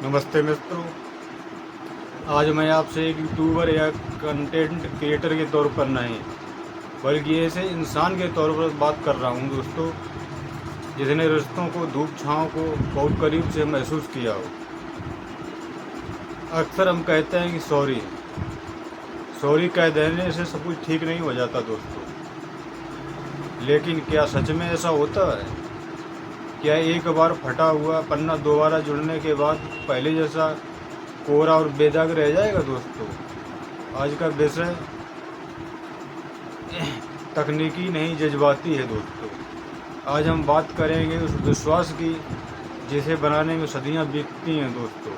नमस्ते मित्रों। आज मैं आपसे एक यूट्यूबर या कंटेंट क्रिएटर के तौर पर नहीं बल्कि ऐसे इंसान के तौर पर बात कर रहा हूँ दोस्तों, जिसने रिश्तों को धूप छाँव को बहुत करीब से महसूस किया हो। अक्सर हम कहते हैं कि सॉरी सॉरी कह देने से सब कुछ ठीक नहीं हो जाता दोस्तों, लेकिन क्या सच में ऐसा होता है? क्या एक बार फटा हुआ पन्ना दोबारा जुड़ने के बाद पहले जैसा कोरा और बेदाग रह जाएगा दोस्तों? आज का विषय तकनीकी नहीं जज्बाती है दोस्तों। आज हम बात करेंगे उस विश्वास की जिसे बनाने में सदियां बीतती हैं दोस्तों,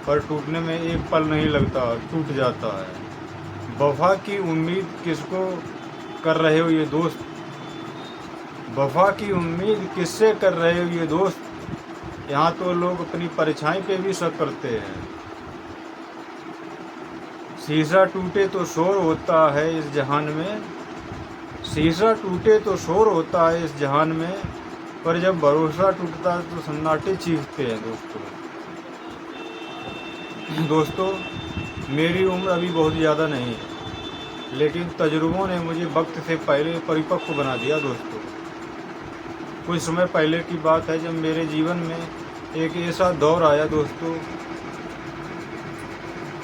पर टूटने में एक पल नहीं लगता, टूट जाता है। वफा की उम्मीद किसको कर रहे हो ये दोस्त? वफा की उम्मीद किससे कर रहे हो ये दोस्त? यहाँ तो लोग अपनी परछाई पे भी शक करते हैं। शीशा टूटे तो शोर होता है इस जहान में, शीशा टूटे तो शोर होता है इस जहान में, पर जब भरोसा टूटता है तो सन्नाटे चीखते हैं दोस्तों, मेरी उम्र अभी बहुत ज़्यादा नहीं है, लेकिन तजुर्बों ने मुझे वक्त से पहले परिपक्व बना दिया दोस्तों। कुछ समय पहले की बात है जब मेरे जीवन में एक ऐसा दौर आया दोस्तों,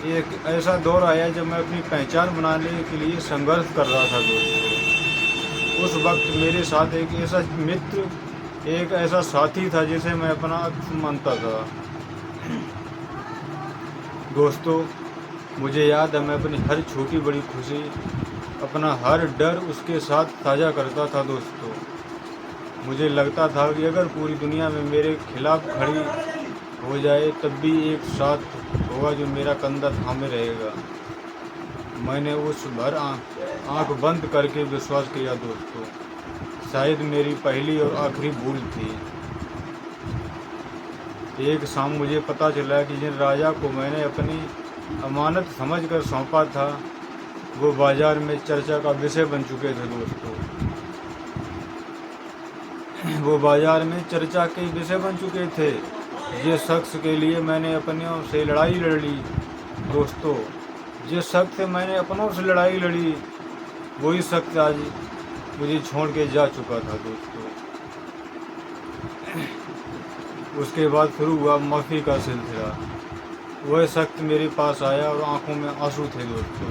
एक ऐसा दौर आया जब मैं अपनी पहचान बनाने के लिए संघर्ष कर रहा था दोस्तों। उस वक्त मेरे साथ एक ऐसा मित्र, एक ऐसा साथी था जिसे मैं अपना मानता था दोस्तों। मुझे याद है मैं अपनी हर छोटी बड़ी खुशी, अपना हर डर उसके साथ साझा करता था दोस्तों। मुझे लगता था कि अगर पूरी दुनिया में मेरे खिलाफ खड़ी हो जाए तब भी एक साथ होगा जो मेरा कंधा थामे रहेगा। मैंने उस भर आंख बंद करके विश्वास किया दोस्तों। शायद मेरी पहली और आखिरी भूल थी। एक शाम मुझे पता चला कि जिन राजा को मैंने अपनी अमानत समझकर सौंपा था वो बाजार में चर्चा का विषय बन चुके थे दोस्तों। वो बाजार में चर्चा के विषय बन चुके थे। जिस शख्स के लिए मैंने अपनों से लड़ाई लड़ी दोस्तों, जिस शख्स से मैंने अपनों से लड़ाई लड़ी, वही शख्स आज मुझे छोड़ के जा चुका था दोस्तों। उसके बाद शुरू हुआ माफ़ी का सिलसिला। वह शख्स मेरे पास आया और आंखों में आंसू थे दोस्तों।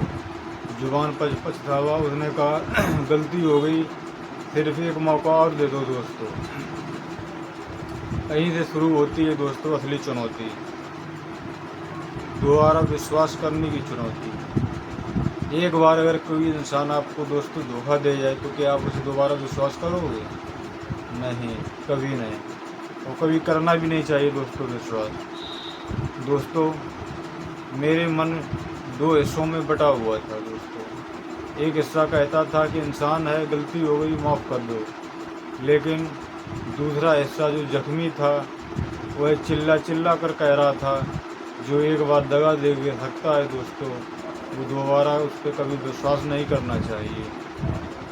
जुबान पर पछतावा, उसने कहा गलती हो गई, सिर्फ एक मौका और दे दो दोस्तों। यहीं से शुरू होती है दोस्तों असली चुनौती, दोबारा विश्वास करने की चुनौती। एक बार अगर कोई इंसान आपको दोस्तों धोखा दे जाए तो क्या आप उसे दोबारा विश्वास करोगे? नहीं, कभी नहीं, और कभी करना भी नहीं चाहिए दोस्तों विश्वास। दोस्तों, मेरे मन दो हिस्सों में बटा हुआ था दोस्तों। एक हिस्सा कहता था कि इंसान है, गलती हो गई, माफ़ कर दो। लेकिन दूसरा हिस्सा जो जख्मी था वह चिल्ला चिल्ला कर कह रहा था, जो एक बार दगा दे सकता है दोस्तों, वो दोबारा उस पर कभी विश्वास नहीं करना चाहिए।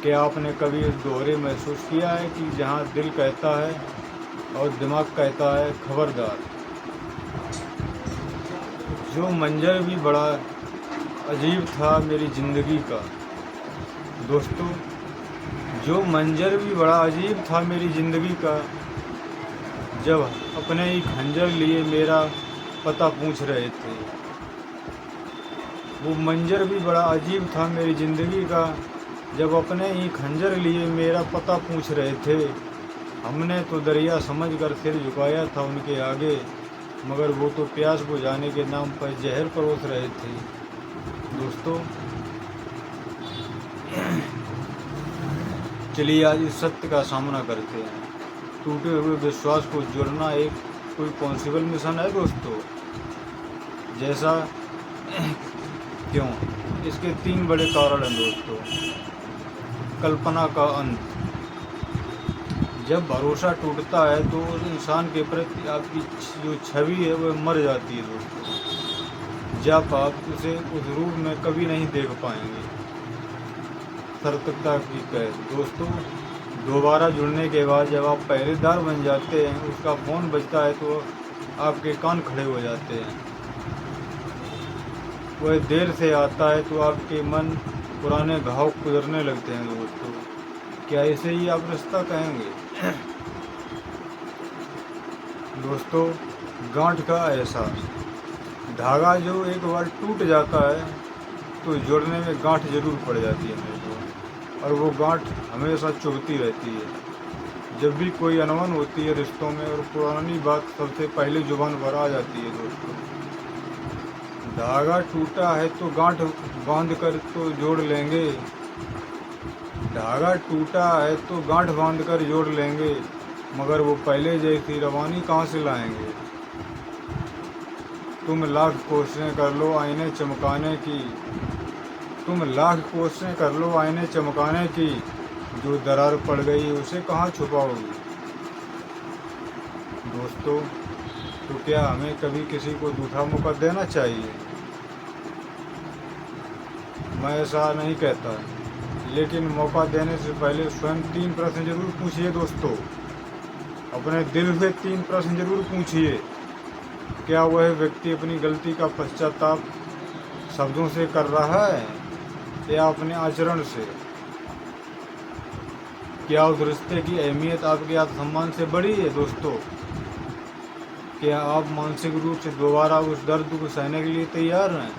क्या आपने कभी इस दोहरे महसूस किया है कि जहाँ दिल कहता है और दिमाग कहता है खबरदार? जो मंजर भी बड़ा अजीब था मेरी ज़िंदगी का दोस्तों, जो मंजर भी बड़ा अजीब था मेरी ज़िंदगी का, जब अपने ही खंजर लिए मेरा पता पूछ रहे थे। वो मंजर भी बड़ा अजीब था मेरी ज़िंदगी का, जब अपने ही खंजर लिए मेरा पता पूछ रहे थे। हमने तो दरिया समझकर सिर झुकाया था उनके आगे, मगर वो तो प्यास बुझाने के नाम पर जहर परोस रहे थे दोस्तों। चलिए आज इस सत्य का सामना करते हैं। टूटे हुए विश्वास को जोड़ना एक कोई पॉसिबल मिशन है दोस्तों? जैसा क्यों? इसके 3 बड़े कारण हैं दोस्तों। कल्पना का अंत। जब भरोसा टूटता है तो उस इंसान के प्रति आपकी जो छवि है वह मर जाती है दोस्तों। जब आप उसे उस रूप में कभी नहीं देख पाएंगे। सतर्कता की कैद दोस्तों। दोबारा जुड़ने के बाद जब आप पहरेदार बन जाते हैं, उसका फ़ोन बजता है तो आपके कान खड़े हो जाते हैं। वह देर से आता है तो आपके मन पुराने घाव कुदरने लगते हैं दोस्तों। क्या इसे ही आप रिश्ता कहेंगे? दोस्तों, गांठ का एहसास। धागा जो एक बार टूट जाता है तो जोड़ने में गांठ जरूर पड़ जाती है मेरे को, और वो गांठ हमेशा चुभती रहती है। जब भी कोई अनबन होती है रिश्तों में और पुरानी बात सबसे पहले जुबान पर आ जाती है दोस्तों। धागा टूटा है तो गांठ बांध कर तो जोड़ लेंगे, धागा टूटा है तो गांठ बांध कर जोड़ लेंगे, मगर वो पहले जैसी रवानी कहाँ से लाएंगे। तुम लाख कोशिशें कर लो आईने चमकाने की, तुम लाख कोशिशें कर लो आईने चमकाने की, जो दरार पड़ गई उसे कहाँ छुपाओगी। दोस्तों, तो क्या हमें कभी किसी को झूठा मौका देना चाहिए? मैं ऐसा नहीं कहता, लेकिन मौका देने से पहले स्वयं 3 प्रश्न जरूर पूछिए दोस्तों। अपने दिल से 3 प्रश्न जरूर पूछिए। क्या वह व्यक्ति अपनी गलती का पश्चाताप शब्दों से कर रहा है या अपने आचरण से? क्या उस रिश्ते की अहमियत आपके आत्मसम्मान से बड़ी है दोस्तों? क्या आप मानसिक रूप से दोबारा उस दर्द को सहने के लिए तैयार हैं?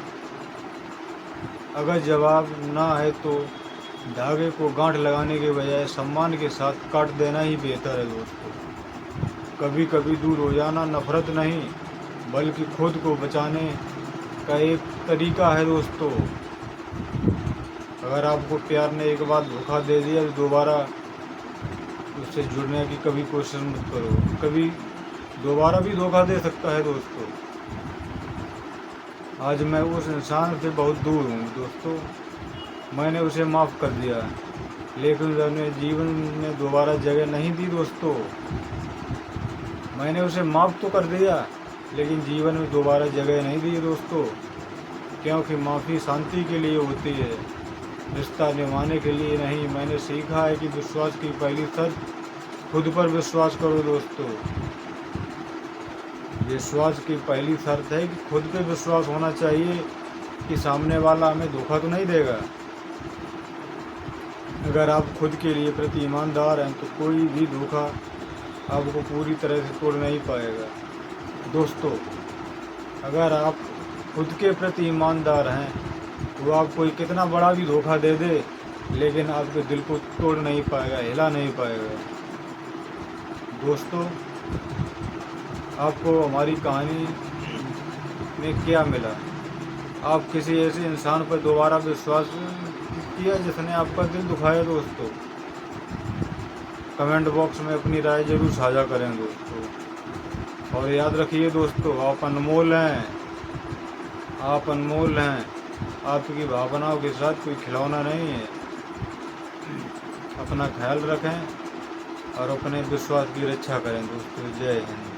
अगर जवाब ना है तो धागे को गांठ लगाने के बजाय सम्मान के साथ काट देना ही बेहतर है दोस्तों। कभी कभी दूर हो जाना नफरत नहीं, बल्कि खुद को बचाने का एक तरीका है दोस्तों। अगर आपको प्यार ने एक बार धोखा दे दिया तो दोबारा उससे जुड़ने की कभी कोशिश मत करो। कभी दोबारा भी धोखा दे सकता है दोस्तों। आज मैं उस इंसान से बहुत दूर हूँ दोस्तों। मैंने उसे माफ़ कर दिया, लेकिन उसने जीवन में दोबारा जगह नहीं दी दोस्तों। मैंने उसे माफ़ तो कर दिया, लेकिन जीवन में दोबारा जगह नहीं दी दोस्तों। क्योंकि माफ़ी शांति के लिए होती है, रिश्ता निभाने के लिए नहीं। मैंने सीखा है कि विश्वास की पहली शर्त खुद पर विश्वास करो दोस्तों। विश्वास की पहली शर्त है कि खुद पे विश्वास होना चाहिए कि सामने वाला हमें धोखा तो नहीं देगा। अगर आप खुद के लिए प्रति ईमानदार हैं तो कोई भी धोखा आपको पूरी तरह से तोड़ नहीं पाएगा दोस्तों। अगर आप खुद के प्रति ईमानदार हैं तो आप कोई कितना बड़ा भी धोखा दे दे, लेकिन आपके दिल को तोड़ नहीं पाएगा, हिला नहीं पाएगा दोस्तों। आपको हमारी कहानी में क्या मिला? आप किसी ऐसे इंसान पर दोबारा विश्वास किया जिसने आपका दिल दुखाया दोस्तों? कमेंट बॉक्स में अपनी राय जरूर साझा करें दोस्तों। और याद रखिए दोस्तों, आप अनमोल हैं, आप अनमोल हैं। आपकी भावनाओं के साथ कोई खिलौना नहीं है। अपना ख्याल रखें और अपने विश्वास की रक्षा करें दोस्तों। जय हिंद।